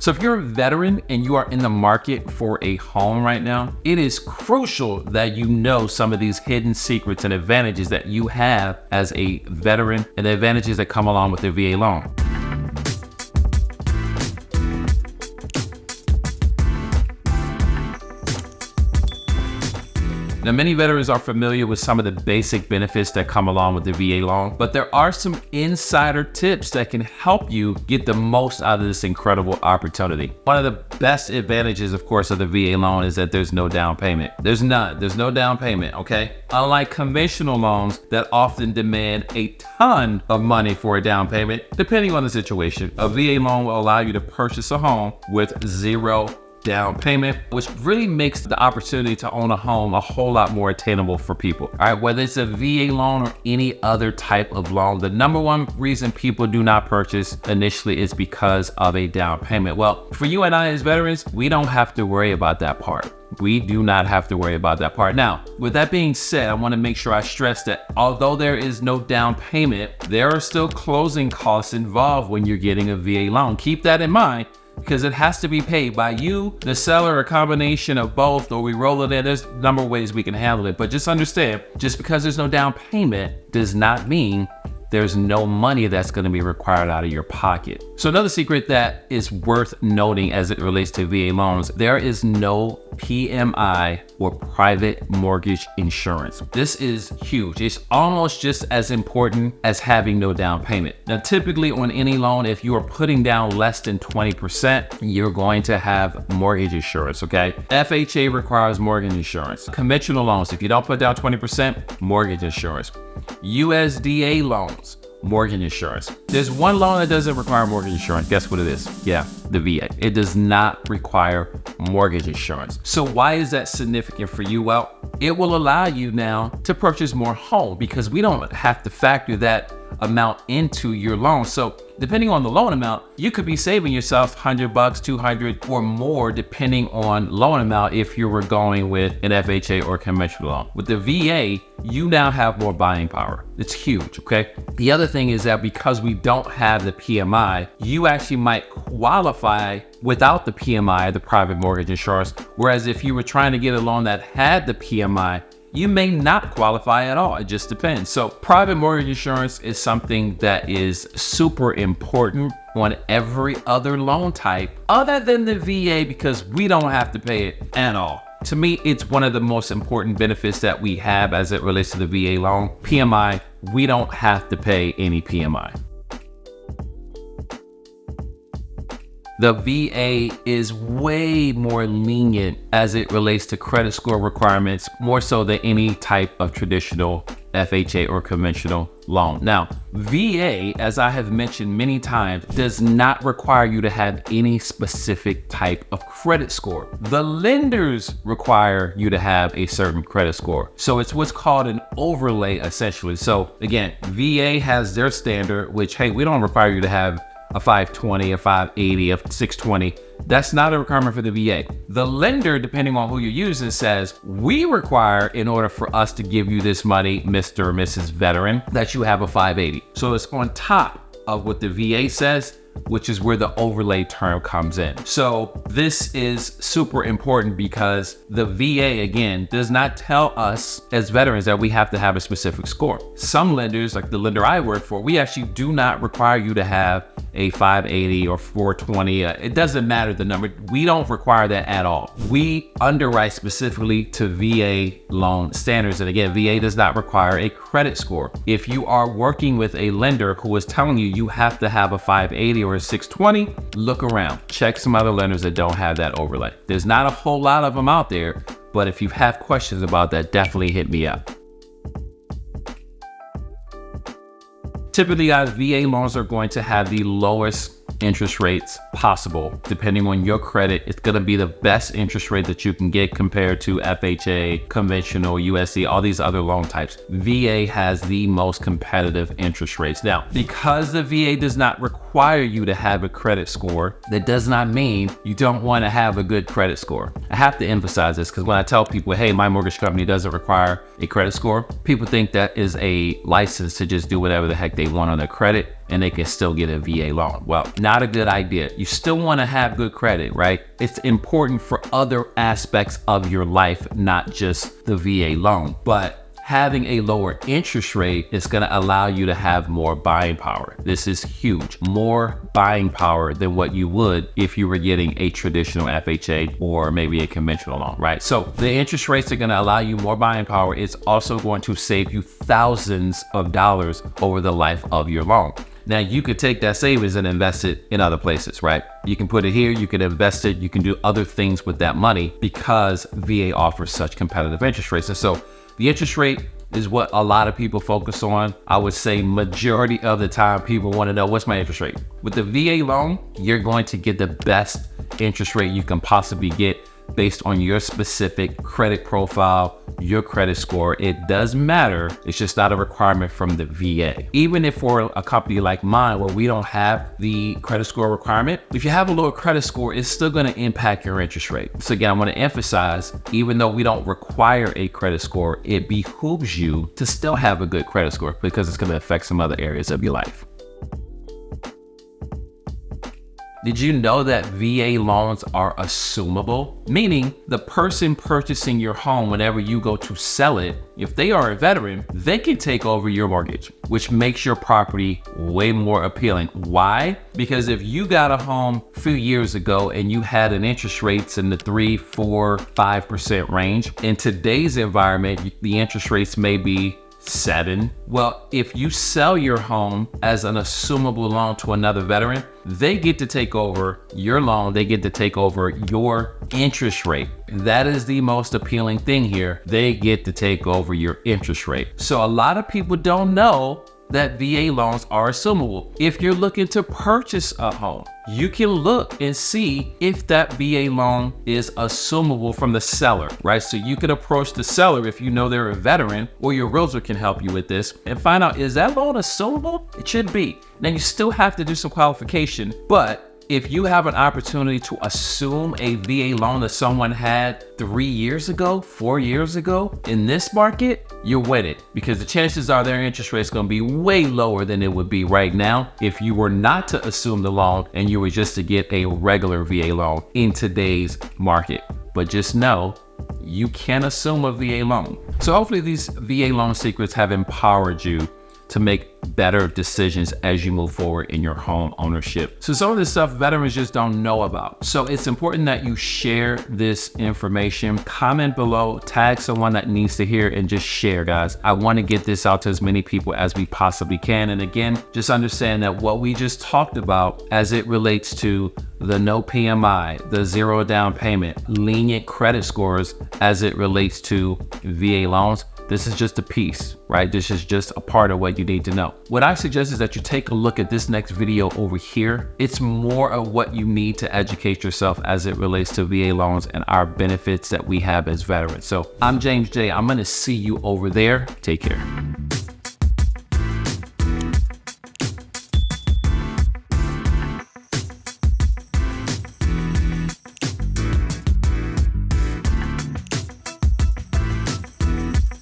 So if you're a veteran and you are in the market for a home right now, it is crucial that you know some of these hidden secrets and advantages that you have as a veteran and the advantages that come along with the VA loan. Now, many veterans are familiar with some of the basic benefits that come along with the VA loan, but there are some insider tips that can help you get the most out of this incredible opportunity. One of the best advantages, of course, of the VA loan is that there's no down payment. There's none. There's no down payment, okay? Unlike conventional loans that often demand a ton of money for a down payment, depending on the situation, a VA loan will allow you to purchase a home with zero down payment, which really makes the opportunity to own a home a whole lot more attainable for people. All right, whether it's a VA loan or any other type of loan, the number one reason people do not purchase initially is because of a down payment. Well, for you and I as veterans, we don't have to worry about that part. We do not have to worry about that part. Now, with that being said, I want to make sure I stress that although there is no down payment, there are still closing costs involved when you're getting a VA loan. Keep that in mind, because it has to be paid by you, the seller, a combination of both, or we roll it in. There's a number of ways we can handle it, but just understand, just because there's no down payment does not mean there's no money that's going to be required out of your pocket. So another secret that is worth noting as it relates to VA loans, there is no PMI or private mortgage insurance. This is huge. It's almost just as important as having no down payment. Now, typically on any loan, if you are putting down less than 20%, you're going to have mortgage insurance, okay? FHA requires mortgage insurance. Conventional loans, if you don't put down 20%, mortgage insurance. USDA loans, mortgage insurance. There's one loan that doesn't require mortgage insurance. Guess what it is? Yeah, the VA. It does not require mortgage insurance. So why is that significant for you? Well, it will allow you now to purchase more home because we don't have to factor that amount into your loan. So depending on the loan amount, you could be saving yourself $100, $200 or more depending on loan amount if you were going with an FHA or conventional loan. With the VA, you now have more buying power. It's huge, okay? The other thing is that because we don't have the PMI, you actually might qualify without the PMI, the private mortgage insurance, whereas if you were trying to get a loan that had the PMI, you may not qualify at all. It just depends. So private mortgage insurance is something that is super important on every other loan type other than the VA because we don't have to pay it at all. To me, it's one of the most important benefits that we have as it relates to the VA loan. PMI, we don't have to pay any PMI. The VA is way more lenient as it relates to credit score requirements, more so than any type of traditional FHA or conventional loan. Now, VA, as I have mentioned many times, does not require you to have any specific type of credit score. The lenders require you to have a certain credit score. So it's what's called an overlay, essentially. So again, VA has their standard, which, hey, we don't require you to have a 520, a 580, a 620. That's not a requirement for the VA. The lender, depending on who you're using, says, we require, in order for us to give you this money, Mr. or Mrs. Veteran, that you have a 580. So it's on top of what the VA says, which is where the overlay term comes in. So this is super important because the VA, again, does not tell us as veterans that we have to have a specific score. Some lenders, like the lender I work for, we actually do not require you to have a 580 or 420. It doesn't matter the number. We don't require that at all. We underwrite specifically to VA loan standards. And again, VA does not require a credit score. If you are working with a lender who is telling you you have to have a 580 or a 620, look around. Check some other lenders that don't have that overlay. There's not a whole lot of them out there, but if you have questions about that, definitely hit me up. Typically, guys, VA loans are going to have the lowest interest rates possible. Depending on your credit, it's going to be the best interest rate that you can get compared to FHA, conventional, USC, all these other loan types. VA has the most competitive interest rates. Now, because the VA does not require you to have a credit score, that does not mean you don't want to have a good credit score. I have to emphasize this because when I tell people, hey, my mortgage company doesn't require a credit score, people think that is a license to just do whatever the heck they want on their credit. and they can still get a VA loan. Well, not a good idea. You still want to have good credit, right? It's important for other aspects of your life, not just the VA loan. But having a lower interest rate is going to allow you to have more buying power. This is huge. More buying power than what you would if you were getting a traditional FHA or maybe a conventional loan, right? So the interest rates are going to allow you more buying power. It's also going to save you thousands of dollars over the life of your loan. Now, you could take that savings and invest it in other places, right? You can put it here, you can invest it, you can do other things with that money because VA offers such competitive interest rates. And so the interest rate is what a lot of people focus on. I would say majority of the time people want to know, what's my interest rate? With the VA loan, you're going to get the best interest rate you can possibly get based on your specific credit profile, your credit score. It does matter. It's just not a requirement from the VA. Even if for a company like mine where we don't have the credit score requirement, if you have a lower credit score, it's still going to impact your interest rate. So again, I want to emphasize, even though we don't require a credit score, it behooves you to still have a good credit score because it's going to affect some other areas of your life. Did you know that VA loans are assumable? Meaning the person purchasing your home whenever you go to sell it, if they are a veteran, they can take over your mortgage, which makes your property way more appealing. Why? Because if you got a home a few years ago and you had an interest rates in the 3, 4, 5% range, in today's environment, the interest rates may be 7. Well, if you sell your home as an assumable loan to another veteran, they get to take over your loan. They get to take over your interest rate. That is the most appealing thing here. They get to take over your interest rate. So a lot of people don't know that VA loans are assumable. If you're looking to purchase a home, you can look and see if that VA loan is assumable from the seller, right? So you can approach the seller if you know they're a veteran, or your realtor can help you with this and find out, is that loan assumable? It should be. Now you still have to do some qualification, but if you have an opportunity to assume a VA loan that someone had 3 years ago, 4 years ago, in this market, you're winning, because the chances are their interest rate is going to be way lower than it would be right now if you were not to assume the loan and you were just to get a regular VA loan in today's market. But just know, you can assume a VA loan. So hopefully these VA loan secrets have empowered you to make better decisions as you move forward in your home ownership. So some of this stuff veterans just don't know about. So it's important that you share this information. Comment below, tag someone that needs to hear, and just share, guys. I want to get this out to as many people as we possibly can. And again, just understand that what we just talked about as it relates to the no PMI, the zero down payment, lenient credit scores as it relates to VA loans, this is just a piece, right? This is just a part of what you need to know. What I suggest is that you take a look at this next video over here. It's more of what you need to educate yourself as it relates to VA loans and our benefits that we have as veterans. So I'm James J. I'm gonna see you over there. Take care.